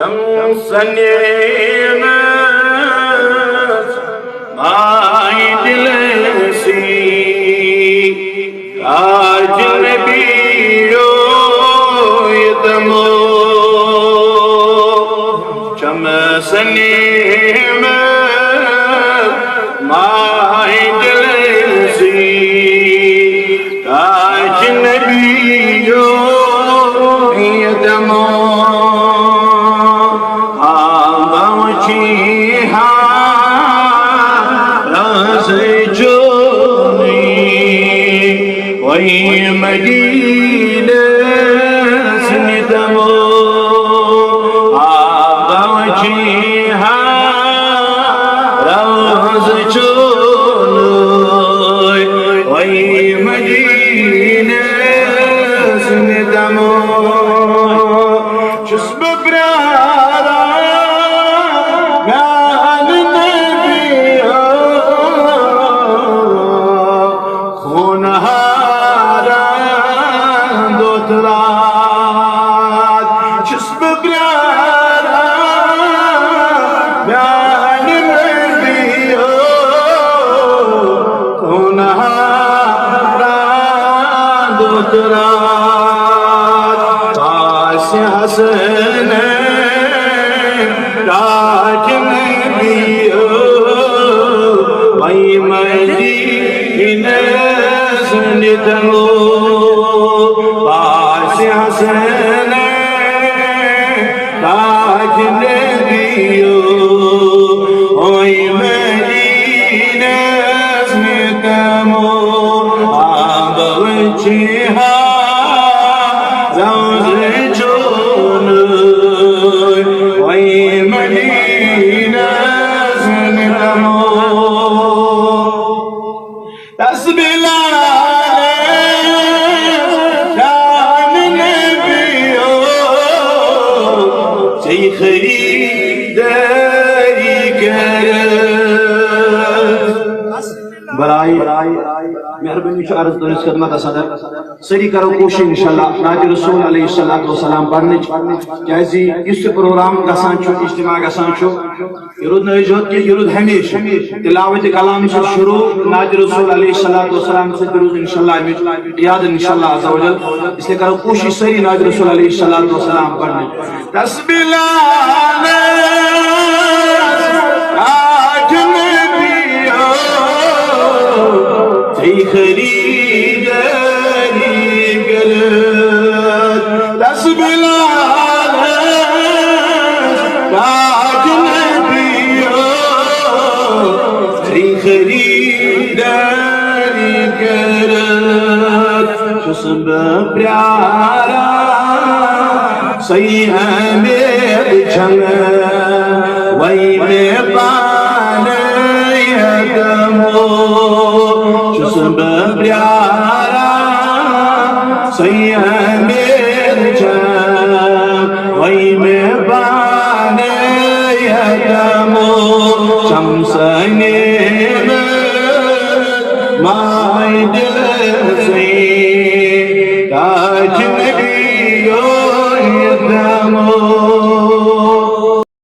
Sanyenas my dilsi Ajn biyo yadmo Cham sanyenas my dilsi Ajn biyo yadmo Medine sindamo abachiha razcholoy oy Medine sindamo chusb brara gan nabiyo khunha Just be मेहरबानी अर्ज तुस खदमत सदर सरी करो कोशिश इंशाल्लाह नाज रसूल अलैहिस्सलाम पढ़ने इस प्रोग्राम गसान इज्तिमा गसान युरुद नजत के युरुद हमेशा तिलावत कलाम से शुरू नाज रसूल अलैहिस्सलाम से दुरूद इंशाल्लाह याद इंशाल्लाह अज़्ज़ा वजल इसलिए करो कोशिश सरी नाज रसूल अलैहिस्सलाम पढ़ने खरीदारी गलत तस्बिलाल काजनबियो खरीदारी गलत जुस्म प्यारा सही है मेरे जंग वही में पाने यदमो जुस्म प्यारा सही है मेरे जंग वही में पाने यदमो शम्सने माय दिल से काजनबियो यदमो